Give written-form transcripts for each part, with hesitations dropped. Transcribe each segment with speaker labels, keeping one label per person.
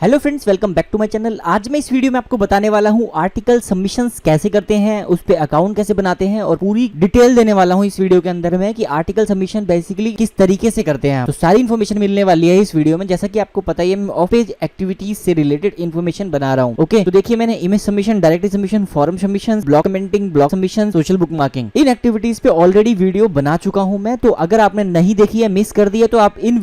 Speaker 1: Hello friends, welcome back to my channel. आज मैं इस वीडियो में आपको बताने वाला हूँ आर्टिकल सबमिशंस कैसे करते हैं, उस पे अकाउंट कैसे बनाते हैं और पूरी डिटेल देने वाला हूँ इस वीडियो के अंदर में कि आर्टिकल सबमिशन बेसिकली किस तरीके से करते हैं। तो सारी इन्फॉर्मेशन मिलने वाली है इस वीडियो में। जैसा कि आपको पता ही है, मैं ऑफ पेज एक्टिविटीज से रिलेटेड इन्फॉर्मेशन बना रहा हूँ। ओके, तो देखिए मैंने image submission, directory submission, form submission, blog commenting, blog submission, social bookmarking, इन एक्टिविटीज पे ऑलरेडी वीडियो बना चुका हूँ मैं। तो अगर आपने नहीं देखी है, मिस कर दी है, तो आप इन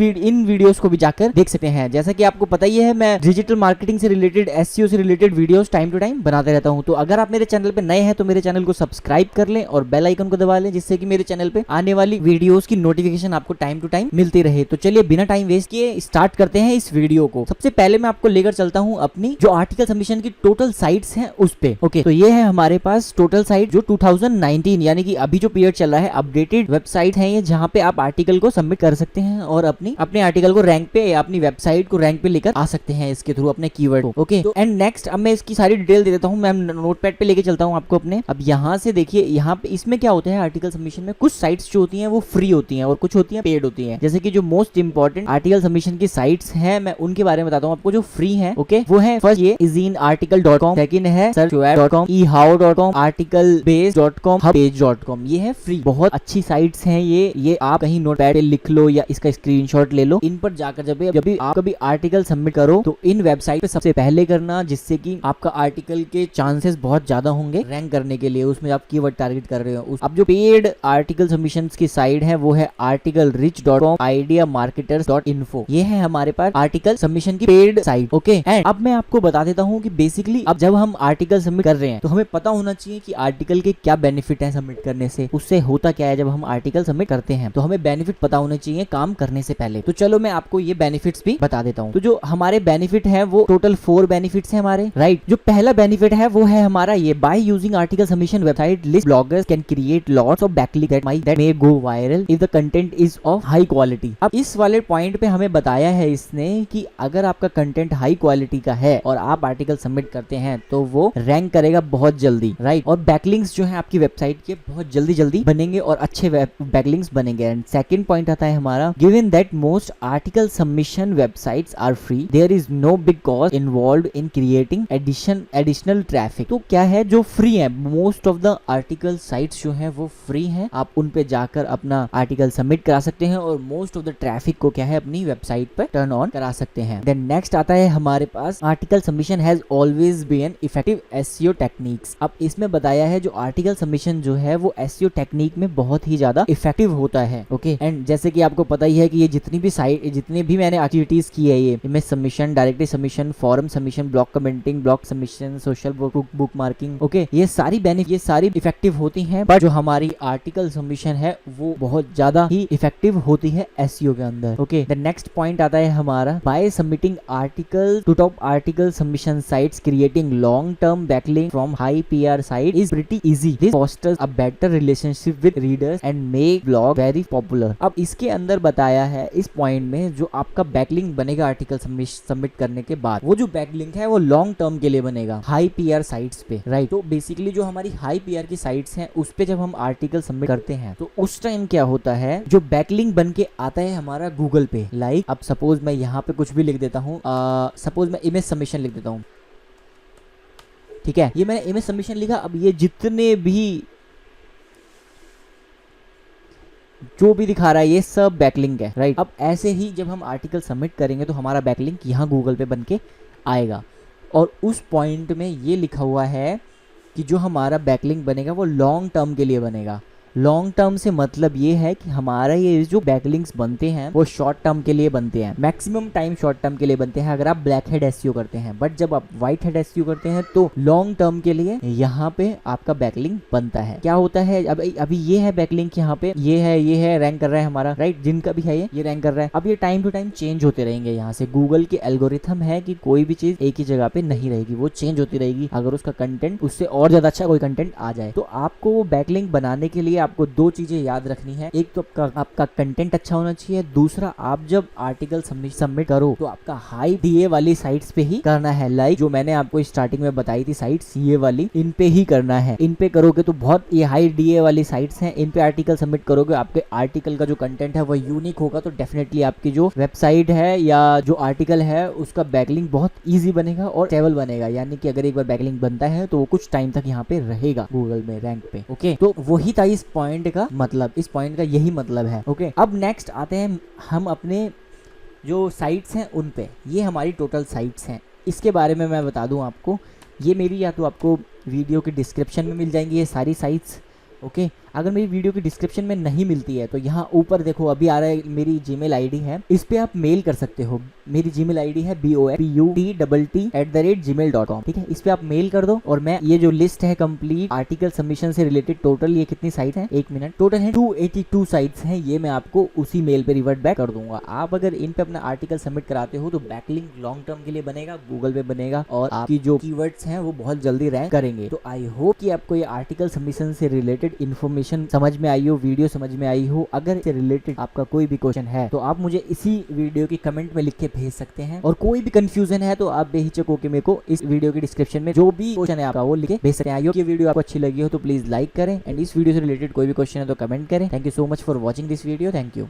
Speaker 1: वीडियोस को भी जाकर देख सकते हैं। जैसा कि आपको पता ही है, मैं डिजिटल मार्केटिंग से रिलेटेड, एसईओ से related videos time to time बनाते रहता हूं। तो अगर आप मेरे चैनल पे नए हैं तो मेरे चैनल को सब्सक्राइब कर लें और बेल आइकन को दबा लें, जिससे कि मेरे चैनल पे आने वाली वीडियोस की नोटिफिकेशन आपको टाइम टू टाइम मिलती रहे। तो चलिए बिना टाइम वेस्ट किए स्टार्ट करते हैं इस वीडियो को। सबसे पहले मैं आपको लेकर चलता हूं अपनी जो आर्टिकल सबमिशन की टोटल साइट्स हैं उस पे। ओके, तो ये है हमारे पास टोटल साइट जो 2019 यानी कि अभी जो पीरियड चल रहा है, अपडेटेड वेबसाइट है ये, जहां पे आप आर्टिकल को सबमिट कर सकते हैं और अपने आर्टिकल को रैंक पे या अपनी वेबसाइट को रैंक पे लेकर आ सकते हैं इसके थ्रू अपने कीवर्ड को। ओके, एंड नेक्स्ट अब मैं इसकी सारी डिटेल दे देता हूं। मैं नोटपैड पे लेके चलता हूं आपको अपने। अब यहाँ से देखिए, यहाँ पे इसमें क्या होता है, आर्टिकल सबमिशन में कुछ साइट्स जो होती हैं वो फ्री होती हैं और कुछ होती हैं पेड होती हैं। जैसे कि जो मोस्ट इंपॉर्टेंट आर्टिकल सबमिशन की साइट्स हैं, मैं उनके बारे में बताता हूँ आपको। जो फ्री है, ओके, वो है फर्स्ट ये izinarticle.com, सेकंड है searchweb.com, ehow.com, articlebase.com, hubpage.com। ये है फ्री, बहुत अच्छी साइट्स हैं ये आप कहीं नोटपैड पे लिख लो या इसका स्क्रीनशॉट ले लो। इन पर जाकर जब भी आप कभी आर्टिकल सबमिट करो तो इन वेबसाइट पे सबसे पहले करना, जिससे कि आपका आर्टिकल के चांसेस बहुत ज्यादा होंगे रैंक करने के लिए। उसमें आप कीवर्ड टारगेट कर रहे हो। अब जो पेड आर्टिकल सबमिशंस की साइट है वो है articlerich.com, ideamarketers.info। ये है हमारे पास आर्टिकल सबमिशन की पेड साइट। ओके, एंड अब मैं आपको बता देता हूँ कि बेसिकली अब जब हम आर्टिकल सबमिट कर रहे हैं तो हमें पता होना चाहिए कि आर्टिकल के क्या बेनिफिट है सबमिट करने से। उससे होता क्या है, जब हम आर्टिकल सबमिट करते हैं तो हमें बेनिफिट पता होने चाहिए काम करने से पहले। तो चलो मैं आपको ये बेनिफिट्स भी बता देता हूँ। तो जो हमारे बेनिफिट है वो टोटल 4 बेनिफिट्स हैं हमारे, राइट। जो पहला बेनिफिट है वो है हमारा ये, by using article submission website list bloggers can create lots of backlink that may go viral if the content is of high quality. अब इस वाले पॉइंट पे हमें बताया है इसने कि अगर आपका कंटेंट हाई क्वालिटी का है और आप आर्टिकल सबमिट करते हैं तो वो रैंक करेगा बहुत जल्दी, राइट। और बैकलिंक्स जो है आपकी वेबसाइट के बहुत जल्दी बनेंगे और अच्छे बैकलिंक्स बनेंगे। एंड सेकंड पॉइंट आता है हमारा, given that most article submission websites are free, there is no big cost involved in creating additional traffic. तो क्या है, जो फ्री है, most of the article sites जो है वो फ्री हैं। आप उन पे जाकर अपना आर्टिकल सबमिट करा सकते हैं और मोस्ट ऑफ द ट्रैफिक को क्या है अपनी वेबसाइट पर टर्न ऑन करा सकते हैं। देन नेक्स्ट आता है हमारे पास, article submission has always been effective SEO techniques. अब इसमें बताया है जो आर्टिकल सबमिशन जो है वो एसईओ टेक्निक में बहुत ही ज्यादा इफेक्टिव होता है। ओके, एंड जैसे कि आपको पता ही है कि ये जितनी भी मैंने एक्टिविटीज की है, ये image submission, directory submission, form submission, blog commenting, blog submission, social book marking, okay, ये सारी इफेक्टिव होती हैं। बट जो हमारी आर्टिकल सबमिशन है वो बहुत ज्यादा ही इफेक्टिव होती है एसईओ के अंदर। ओके, द नेक्स्ट पॉइंट आता है हमारा, by submitting article to top article submission sites creating long term backlink from high PR site is pretty easy. This fosters a better relationship with readers and make blog very popular. अब इसके अंदर बताया है इस point में, जो आपका backlink बनेगा आर्टिकल सबमिट करने के बाद, वो जो बैकलिंक है वो लॉन्ग टर्म के लिए बनेगा हाई पीआर साइट्स पे, राइट। तो बेसिकली जो हमारी हाई पीआर की साइट्स हैं उस पे जब हम आर्टिकल सबमिट करते हैं तो उस टाइम क्या होता है, जो बैकलिंक बन के आता है हमारा गूगल पे, लाइक अब सपोज मैं यहाँ पे कुछ भी लिख देता हूँ, सपोज मैं इमेज सबमिशन लिख देता हूँ, ठीक है, ये मैंने इमेज सबमिशन लिखा। अब ये जितने भी जो भी दिखा रहा है ये सब बैकलिंक है, राइट। अब ऐसे ही जब हम आर्टिकल सबमिट करेंगे तो हमारा बैकलिंक यहाँ गूगल पे बन के आएगा और उस पॉइंट में ये लिखा हुआ है कि जो हमारा बैकलिंक बनेगा वो लॉन्ग टर्म के लिए बनेगा। लॉन्ग टर्म से मतलब ये है कि हमारा ये जो बैकलिंक्स बनते हैं वो शॉर्ट टर्म के लिए बनते हैं, मैक्सिमम टाइम शॉर्ट टर्म के लिए बनते हैं अगर आप ब्लैक हेड एसईओ करते हैं। बट जब आप व्हाइट हेड एसईओ करते हैं तो लॉन्ग टर्म के लिए यहाँ पे आपका बैकलिंक बनता है। क्या होता है, अभी ये है बैकलिंक, यहाँ पे ये है रैंक कर रहा है हमारा, राइट। जिनका भी है ये रैंक कर रहा है। अब ये टाइम टू टाइम चेंज होते रहेंगे। यहाँ से गूगल के एल्गोरिथम है कि कोई भी चीज एक ही जगह पे नहीं रहेगी, वो चेंज होती रहेगी। अगर उसका कंटेंट उससे और ज्यादा अच्छा कोई कंटेंट आ जाए तो आपको वो बैकलिंक बनाने के लिए आपको दो चीजें याद रखनी है। एक तो आपका कंटेंट अच्छा होना चाहिए, दूसरा आप जब आर्टिकल सबमिट करो तो आपका हाई डीए वाली साइट्स पे ही करना है। लाइक जो मैंने आपको स्टार्टिंग में बताई थी साइट्स, ये वाली, इन पे ही करना है। इन पे करोगे तो बहुत ये हाई डीए वाली साइट्स हैं, इन पे आर्टिकल सबमिट करोगे, आपके आर्टिकल का जो कंटेंट है वो यूनिक होगा, तो डेफिनेटली आपकी जो वेबसाइट है या जो आर्टिकल है उसका बैकलिंक बहुत ईजी बनेगा और स्टेबल बनेगा। यानी कि अगर एक बार बैकलिंक बनता है तो वो कुछ टाइम तक यहाँ पे रहेगा गूगल में रैंक पे। ओके, तो वही था इस पॉइंट का मतलब, इस पॉइंट का यही मतलब है। ओके, अब नेक्स्ट आते हैं हम अपने जो साइट्स हैं उन पे। ये हमारी टोटल साइट्स हैं, इसके बारे में मैं बता दूं आपको। ये मेरी या तो आपको वीडियो के डिस्क्रिप्शन में मिल जाएंगी ये सारी साइट्स। ओके, अगर मेरी वीडियो की डिस्क्रिप्शन में नहीं मिलती है तो यहाँ ऊपर देखो अभी आ रहा है मेरी जीमेल आईडी है, इस पे आप मेल कर सकते हो। मेरी जीमेल आईडी है BOPUT@gmail.com। ठीक है, इस पे आप मेल कर दो और मैं ये जो लिस्ट है कंप्लीट आर्टिकल सबमिशन से रिलेटेड, टोटल ये कितनी साइट है, एक मिनट, टोटल है 282 साइट्स हैं, ये मैं आपको उसी मेल पे रिवर्ट बैक कर दूंगा। आप अगर इन पे अपना आर्टिकल सबमिट कराते हो तो बैकलिंक लॉन्ग टर्म के लिए बनेगा, गूगल पे बनेगा और आपकी जो कीवर्ड्स हैं वो बहुत जल्दी रैंक करेंगे। तो आई होप कि आपको ये आर्टिकल सबमिशन से रिलेटेड इन्फॉर्मेशन समझ में आई हो, वीडियो समझ में आई हो। अगर इससे रिलेटेड आपका कोई भी क्वेश्चन है तो आप मुझे इसी वीडियो की कमेंट में लिख के भेज सकते हैं, और कोई भी कंफ्यूजन है तो आप बेहिचक होकर मेरे को इस वीडियो के डिस्क्रिप्शन में जो भी क्वेश्चन है आपका वो लिख के भेज सकते हैं। आई होप ये वीडियो आपको अच्छी लगी हो तो प्लीज लाइक करें, एंड इस वीडियो से रिलेटेड कोई भी क्वेश्चन है तो कमेंट करें। Thank you so much for watching this video. Thank you.